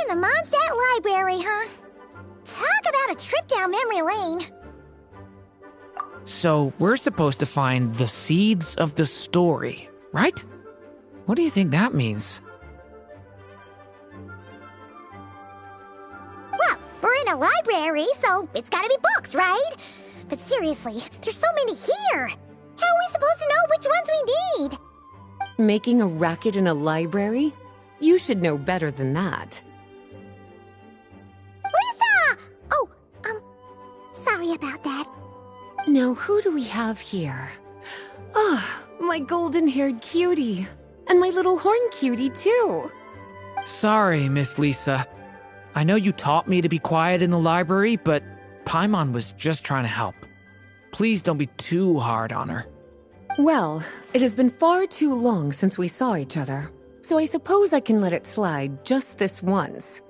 The Mondstadt Library, huh? Talk about a trip down memory lane. So, we're supposed to find the seeds of the story, right? What do you think that means? Well, we're in a library, so it's gotta be books, right? But seriously, there's so many here. How are we supposed to know which ones we need? Making a racket in a library? You should know better than that. Lisa! Oh, sorry about that. Now, who do we have here? Ah, my golden-haired cutie. And my little horn cutie, too. Sorry, Miss Lisa. I know you taught me to be quiet in the library, but Paimon was just trying to help. Please don't be too hard on her. Well, it has been far too long since we saw each other, so I suppose I can let it slide just this once.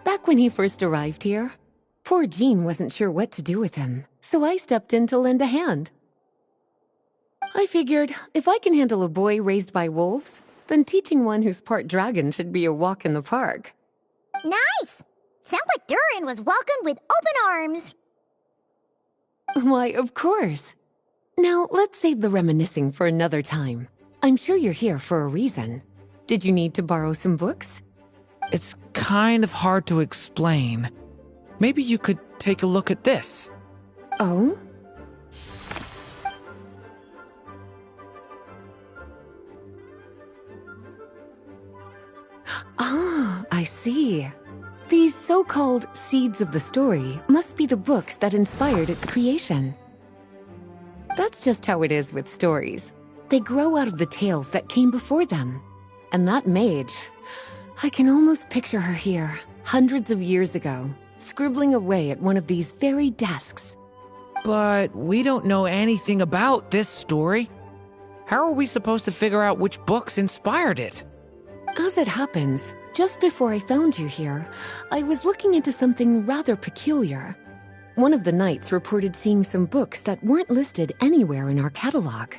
Back when he first arrived here, poor Jean wasn't sure what to do with him, so I stepped in to lend a hand. I figured, if I can handle a boy raised by wolves, then teaching one who's part dragon should be a walk in the park. Nice! Sounds like Durin was welcomed with open arms. Why, of course. Now, let's save the reminiscing for another time. I'm sure you're here for a reason. Did you need to borrow some books? It's kind of hard to explain. Maybe you could take a look at this. Oh? Ah, I see. These so-called seeds of the story must be the books that inspired its creation. That's just how it is with stories. They grow out of the tales that came before them. And that mage, I can almost picture her here, hundreds of years ago, scribbling away at one of these very desks. But we don't know anything about this story. How are we supposed to figure out which books inspired it? As it happens, just before I found you here, I was looking into something rather peculiar. One of the knights reported seeing some books that weren't listed anywhere in our catalog.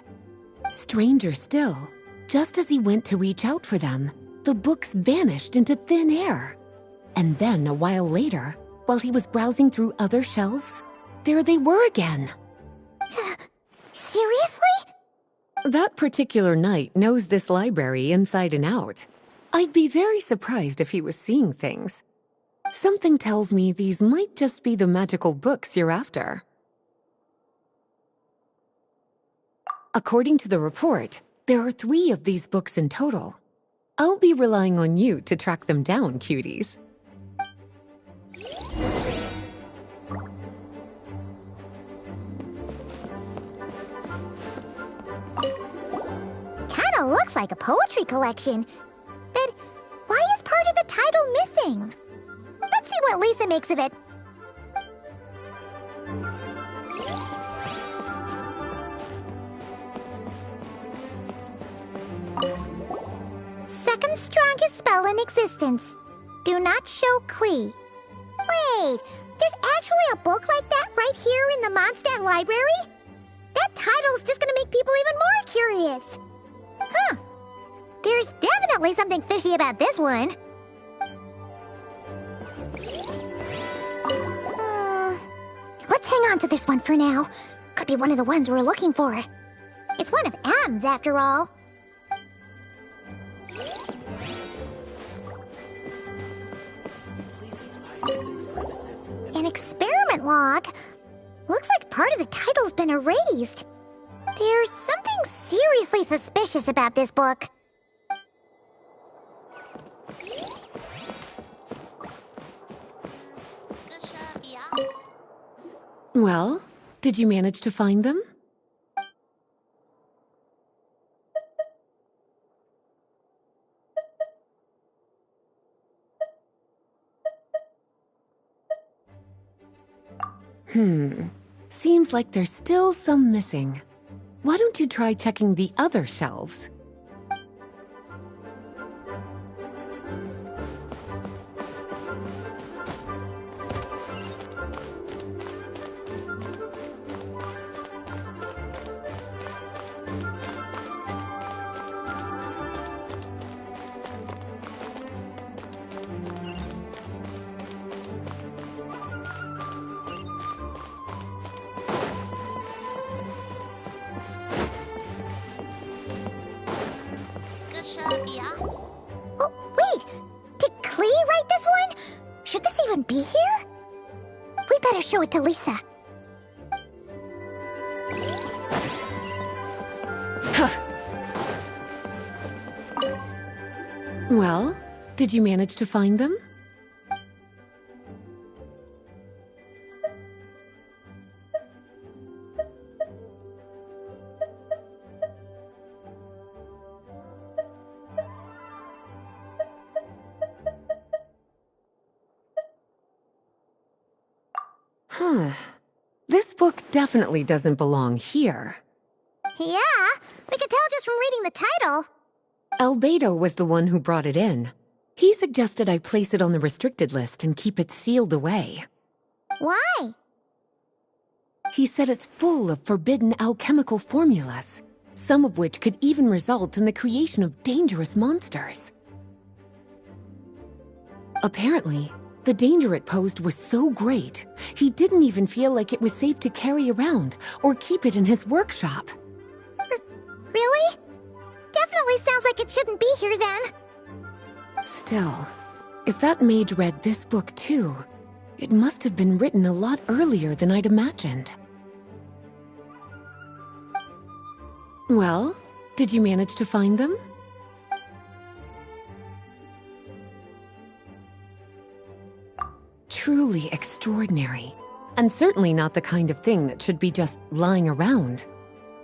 Stranger still, just as he went to reach out for them, the books vanished into thin air. And then, a while later, while he was browsing through other shelves, there they were again. Seriously? That particular knight knows this library inside and out. I'd be very surprised if he was seeing things. Something tells me these might just be the magical books you're after. According to the report, there are 3 of these books in total. I'll be relying on you to track them down, cuties. Kinda looks like a poetry collection. But why is part of the title missing? Let's see what Lisa makes of it. Second strongest spell in existence. Do not show Klee. Wait, there's actually a book like that right here in the Mondstadt Library? That title's just gonna make people even more curious. Huh. There's definitely something fishy about this one. Let's hang on to this one for now. Could be one of the ones we're looking for. It's one of M's, after all. An experiment log? part of the title's been erased. There's something seriously suspicious about this book. Well, did you manage to find them? Seems like there's still some missing. Why don't you try checking the other shelves? Oh, wait! Did Klee write this one? Should this even be here? We better show it to Lisa. Well, did you manage to find them? This book definitely doesn't belong here. Yeah, we could tell just from reading the title. Albedo was the one who brought it in. He suggested I place it on the restricted list and keep it sealed away. Why? He said it's full of forbidden alchemical formulas, some of which could even result in the creation of dangerous monsters. Apparently, the danger it posed was so great, he didn't even feel like it was safe to carry around or keep it in his workshop. Really? Definitely sounds like it shouldn't be here then. Still, if that maid read this book too, it must have been written a lot earlier than I'd imagined. Well, did you manage to find them? Truly extraordinary, and certainly not the kind of thing that should be just lying around.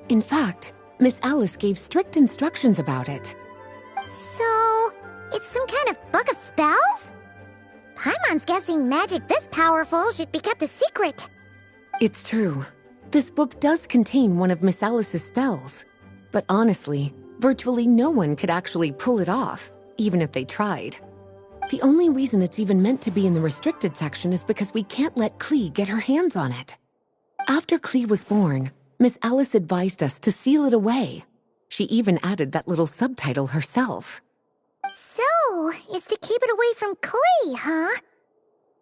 In fact, Miss Alice gave strict instructions about it. So, it's some kind of book of spells? Paimon's guessing magic this powerful should be kept a secret. It's true. This book does contain one of Miss Alice's spells. But honestly, virtually no one could actually pull it off, even if they tried. The only reason it's even meant to be in the restricted section is because we can't let Klee get her hands on it. After Klee was born, Miss Alice advised us to seal it away. She even added that little subtitle herself. So, it's to keep it away from Klee, huh?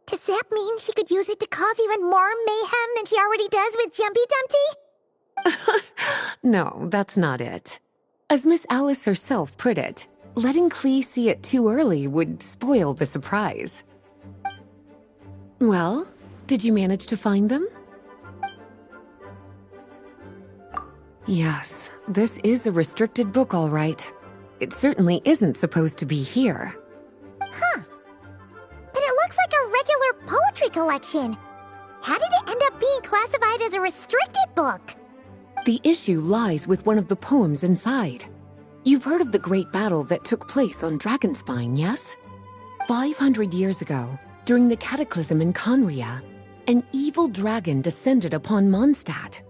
Does that mean she could use it to cause even more mayhem than she already does with Jumpy Dumpty? No, that's not it. As Miss Alice herself put it, letting Klee see it too early would spoil the surprise. Well, did you manage to find them? Yes, this is a restricted book, all right. It certainly isn't supposed to be here. Huh. But it looks like a regular poetry collection. How did it end up being classified as a restricted book? The issue lies with one of the poems inside. You've heard of the great battle that took place on Dragonspine, yes? 500 years ago, during the Cataclysm in Conria, an evil dragon descended upon Mondstadt.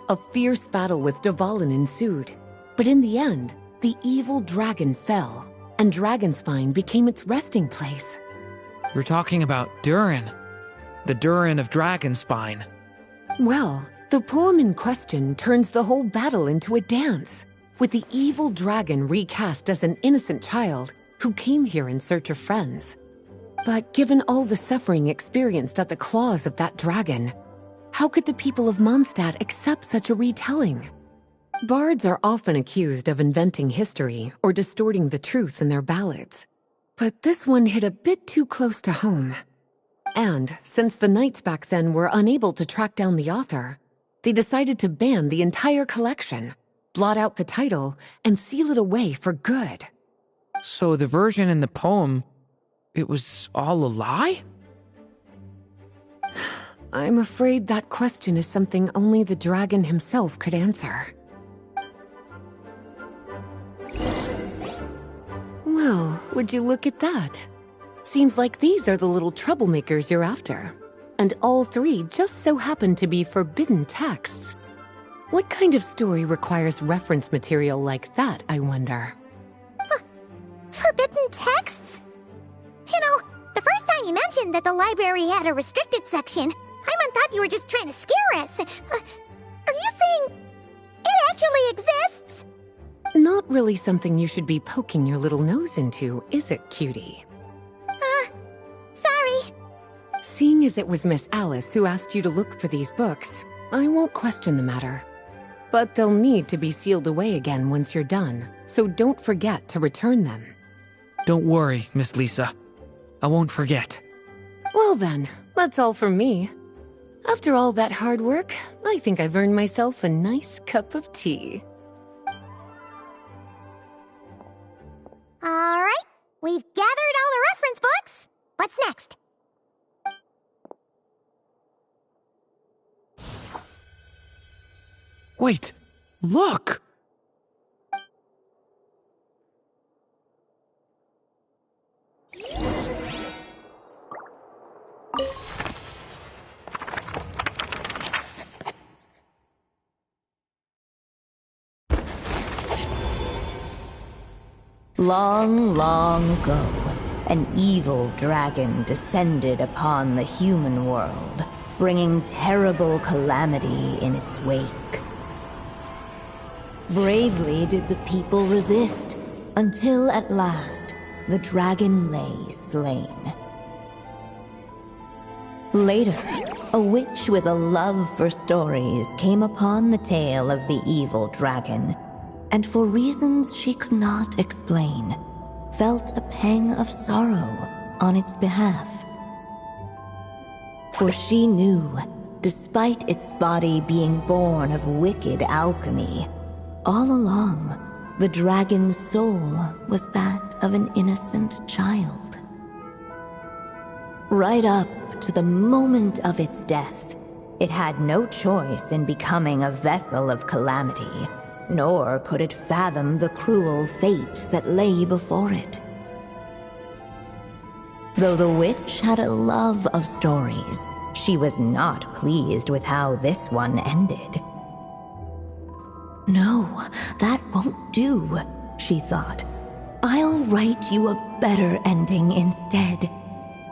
A fierce battle with Dvalin ensued, but in the end, the evil dragon fell, and Dragonspine became its resting place. You're talking about Durin, the Durin of Dragonspine. Well, the poem in question turns the whole battle into a dance, with the evil dragon recast as an innocent child who came here in search of friends. But given all the suffering experienced at the claws of that dragon, how could the people of Mondstadt accept such a retelling? Bards are often accused of inventing history or distorting the truth in their ballads. But this one hit a bit too close to home. And since the knights back then were unable to track down the author, They decided to ban the entire collection, blot out the title, and seal it away for good. So the version in the poem, it was all a lie? I'm afraid that question is something only the dragon himself could answer. Well, would you look at that? Seems like these are the little troublemakers you're after. And all three just so happen to be forbidden texts. What kind of story requires reference material like that, I wonder? Forbidden texts? You know, the first time you mentioned that the library had a restricted section, I thought you were just trying to scare us. Are you saying it actually exists? Not really something you should be poking your little nose into, is it, cutie? Sorry. Seeing as it was Miss Alice who asked you to look for these books, I won't question the matter. But they'll need to be sealed away again once you're done, so don't forget to return them. Don't worry, Miss Lisa. I won't forget. Well then, that's all from me. After all that hard work, I think I've earned myself a nice cup of tea. All right, we've gathered all the reference books. What's next? Wait, look! Long, long ago, an evil dragon descended upon the human world, bringing terrible calamity in its wake. Bravely did the people resist, until at last, the dragon lay slain. Later, a witch with a love for stories came upon the tale of the evil dragon, and for reasons she could not explain, felt a pang of sorrow on its behalf. For she knew, despite its body being born of wicked alchemy, all along, the dragon's soul was that of an innocent child. Right up to the moment of its death, it had no choice in becoming a vessel of calamity, nor could it fathom the cruel fate that lay before it. Though the witch had a love of stories, she was not pleased with how this one ended. No, that won't do, she thought. I'll write you a better ending instead.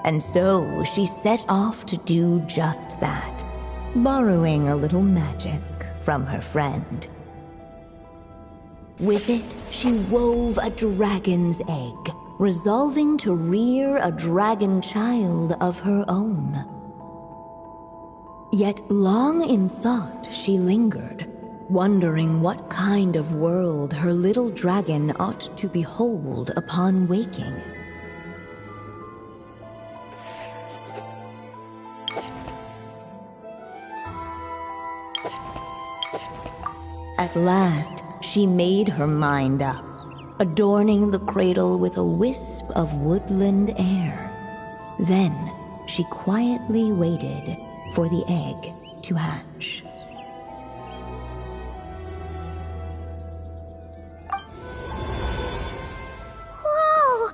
And so she set off to do just that, borrowing a little magic from her friend. With it, she wove a dragon's egg, resolving to rear a dragon child of her own. Yet long in thought she lingered, wondering what kind of world her little dragon ought to behold upon waking. At last, she made her mind up, adorning the cradle with a wisp of woodland air. Then, she quietly waited for the egg to hatch. Whoa!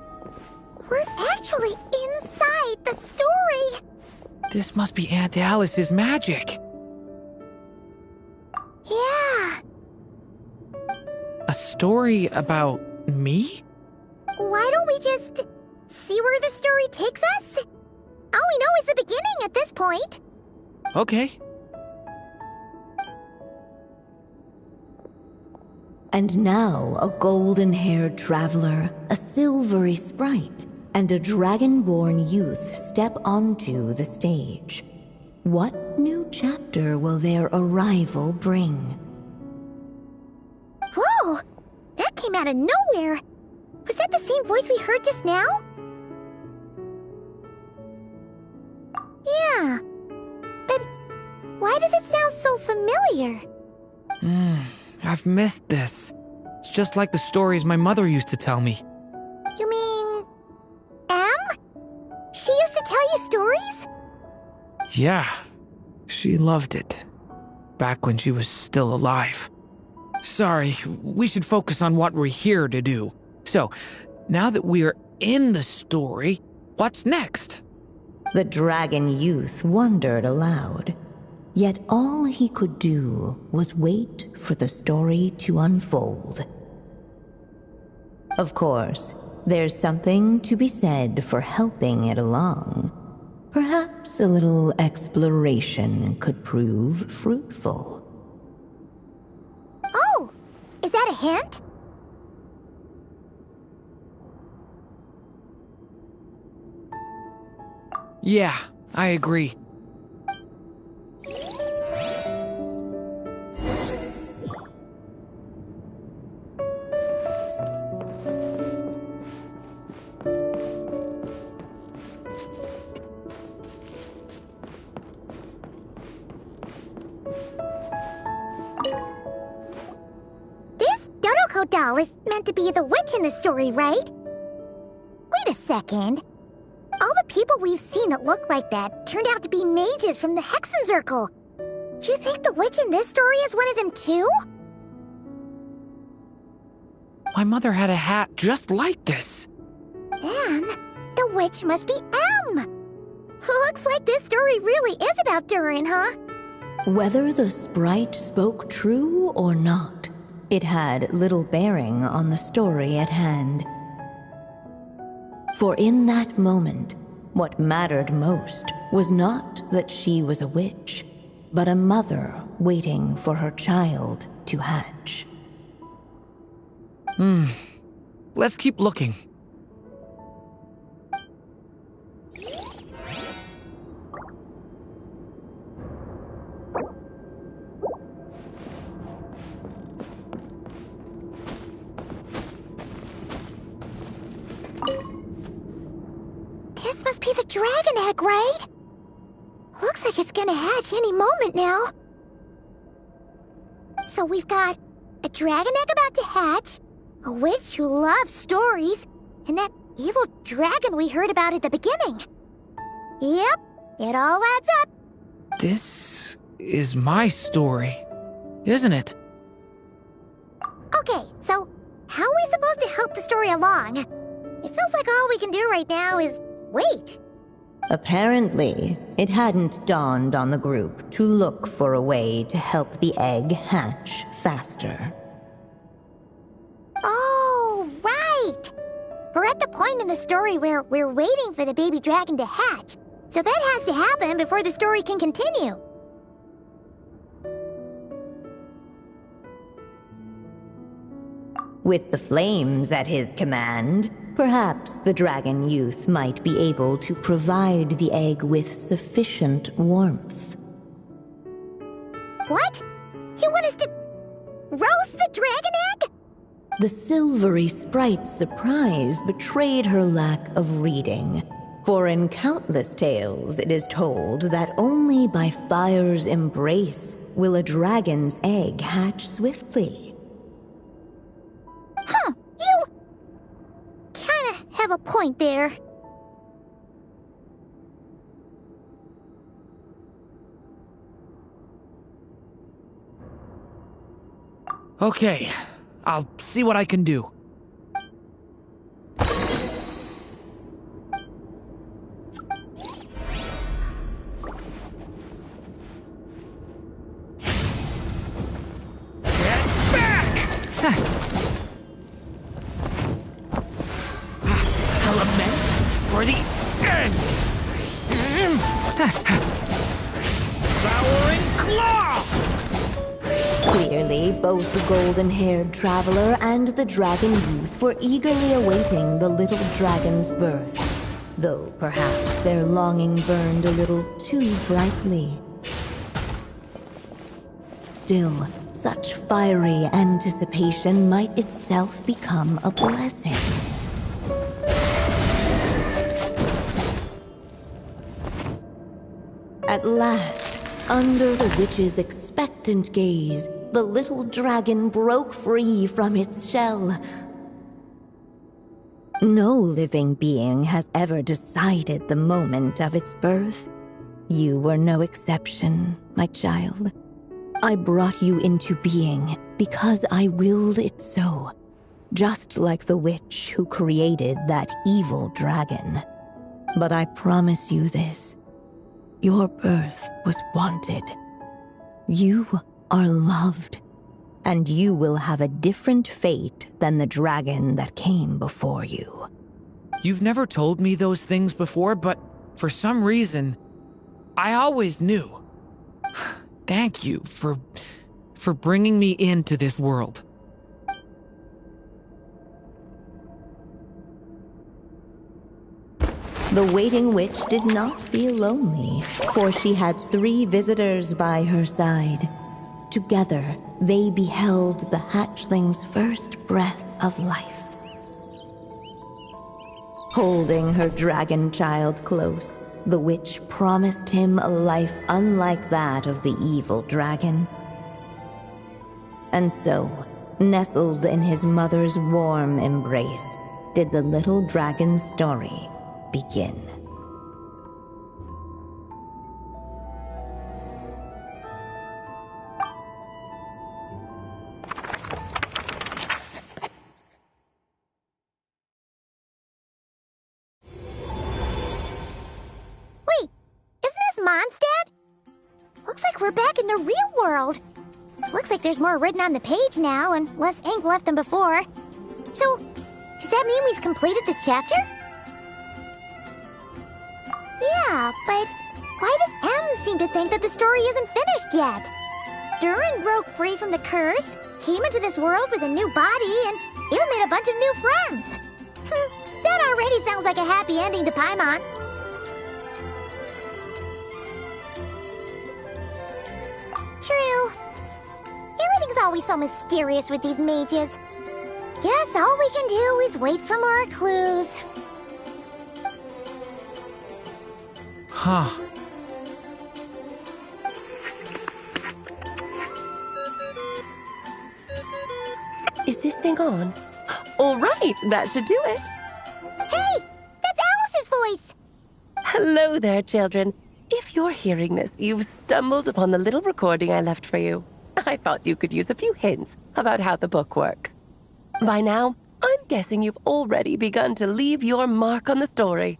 We're actually inside the story! This must be Aunt Alice's magic. Yeah. A story about me? Why don't we just see where the story takes us? All we know is the beginning at this point. Okay. And now a golden-haired traveler, a silvery sprite, and a dragon-born youth step onto the stage. What new chapter will their arrival bring? Whoa! That came out of nowhere! Was that the same voice we heard just now? Yeah. But why does it sound so familiar? I've missed this. It's just like the stories my mother used to tell me. You mean... Em? She used to tell you stories? Yeah, she loved it. Back when she was still alive. Sorry, we should focus on what we're here to do. So, now that we're in the story, what's next? The dragon youth wondered aloud. Yet all he could do was wait for the story to unfold. Of course, there's something to be said for helping it along. Perhaps a little exploration could prove fruitful. Oh, is that a hint? Yeah, I agree. Doll is meant to be the witch in the story, right? Wait a second. All the people we've seen that look like that turned out to be mages from the Hexenzirkel. Do you think the witch in this story is one of them too? My mother had a hat just like this. Then, the witch must be Em. Looks like this story really is about Durin, huh? Whether the sprite spoke true or not, it had little bearing on the story at hand. For in that moment, what mattered most was not that she was a witch, but a mother waiting for her child to hatch. Let's keep looking. This must be the dragon egg, right? Looks like it's gonna hatch any moment now. So we've got a dragon egg about to hatch, a witch who loves stories, and that evil dragon we heard about at the beginning. Yep, it all adds up. This is my story, isn't it? Okay, so how are we supposed to help the story along? It feels like all we can do right now is wait. Apparently, it hadn't dawned on the group to look for a way to help the egg hatch faster. Oh, right! We're at the point in the story where we're waiting for the baby dragon to hatch, so that has to happen before the story can continue. With the flames at his command, perhaps the dragon youth might be able to provide the egg with sufficient warmth. What? You want us to roast the dragon egg? The silvery sprite's surprise betrayed her lack of reading, for in countless tales it is told that only by fire's embrace will a dragon's egg hatch swiftly. Huh, you kinda have a point there. Okay, I'll see what I can do. Element for the end! Devouring Claw! Clearly, both the golden-haired traveler and the dragon youth were eagerly awaiting the little dragon's birth, though perhaps their longing burned a little too brightly. Still, such fiery anticipation might itself become a blessing. At last, Under the witch's expectant gaze, the little dragon broke free from its shell. No living being has ever decided the moment of its birth. You were no exception, my child. I brought you into being because I willed it so, just like the witch who created that evil dragon. But I promise you this. Your birth was wanted. You are loved, and you will have a different fate than the dragon that came before you. You've never told me those things before, but for some reason, I always knew. Thank you for bringing me into this world. The waiting witch did not feel lonely, for she had 3 visitors by her side. Together, they beheld the hatchling's first breath of life. Holding her dragon child close, the witch promised him a life unlike that of the evil dragon. And so, nestled in his mother's warm embrace, did the little dragon's story begin. Wait, isn't this Mondstadt? Looks like we're back in the real world. Looks like there's more written on the page now and less ink left than before. So, does that mean we've completed this chapter? Yeah, but why does M seem to think that the story isn't finished yet? Durin broke free from the curse, came into this world with a new body, and even made a bunch of new friends. That already sounds like a happy ending to Paimon. True. Everything's always so mysterious with these mages. Guess all we can do is wait for more clues. Huh. Is this thing on? All right, that should do it. Hey, that's Alice's voice! Hello there, children. If you're hearing this, you've stumbled upon the little recording I left for you. I thought you could use a few hints about how the book works. By now, I'm guessing you've already begun to leave your mark on the story.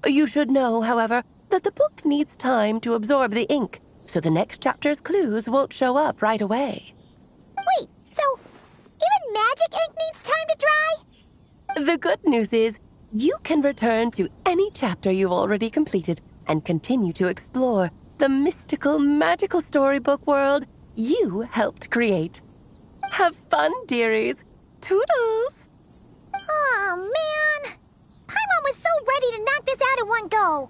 You should know, however, that the book needs time to absorb the ink, so the next chapter's clues won't show up right away. Wait, so even magic ink needs time to dry? The good news is, you can return to any chapter you've already completed and continue to explore the mystical, magical storybook world you helped create. Have fun, dearies. Toodles! Oh, man! Paimon was so ready to knock this out in one go.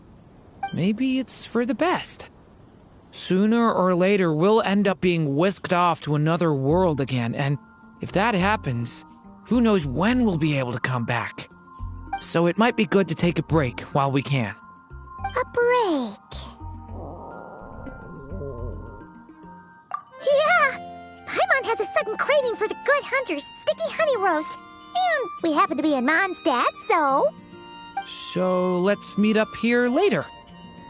Maybe it's for the best. Sooner or later, we'll end up being whisked off to another world again, and if that happens, who knows when we'll be able to come back. So it might be good to take a break while we can. A break. Yeah! Paimon has a sudden craving for the Good Hunter's sticky honey roast. And we happen to be in Mondstadt, so... So let's meet up here later.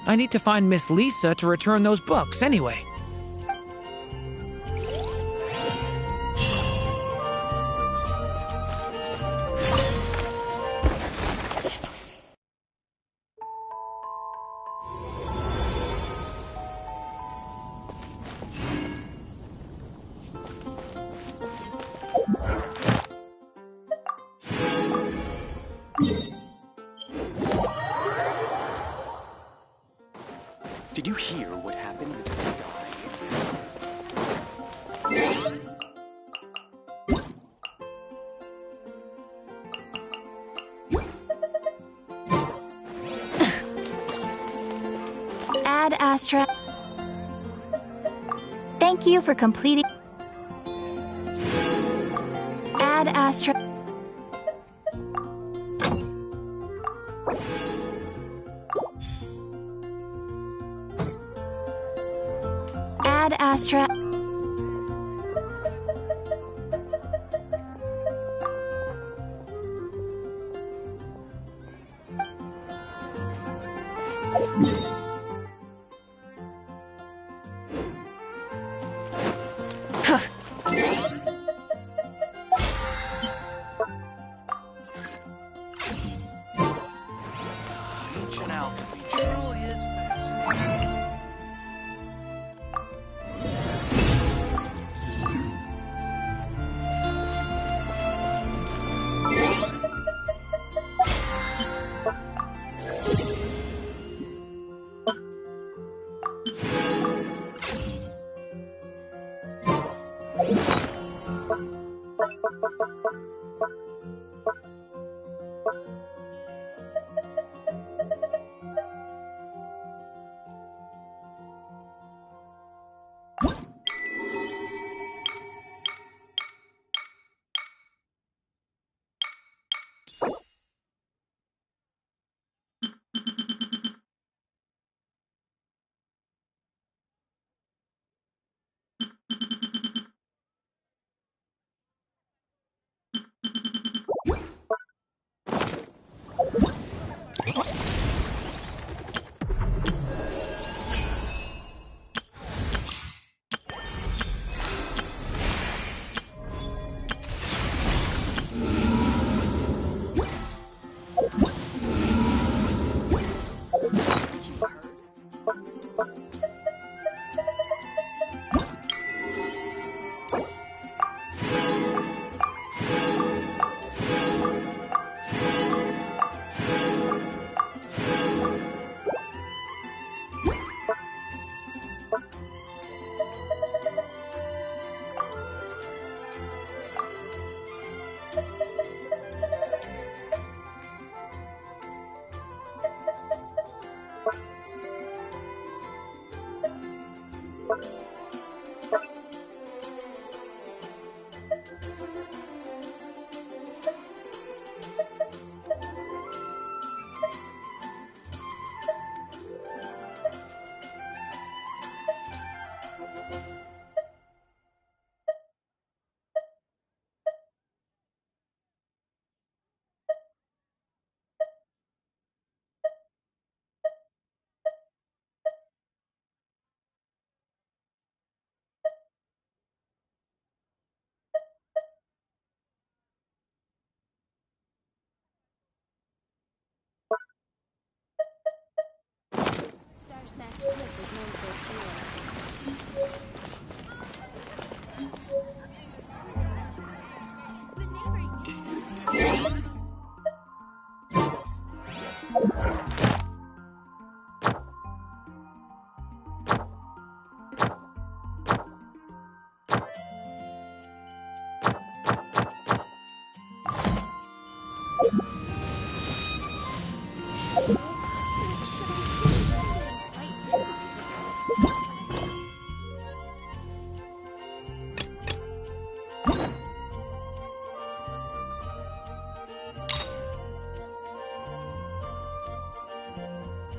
I need to find Miss Lisa to return those books anyway. Did you hear what happened with the sky? Ad Astra. Thank you for completing. Ad Astra. Add Astra. Ancient alchemy truly is fascinating.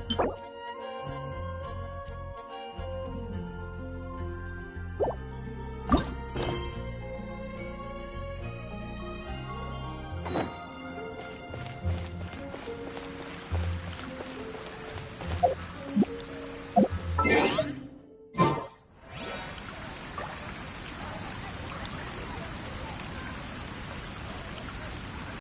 you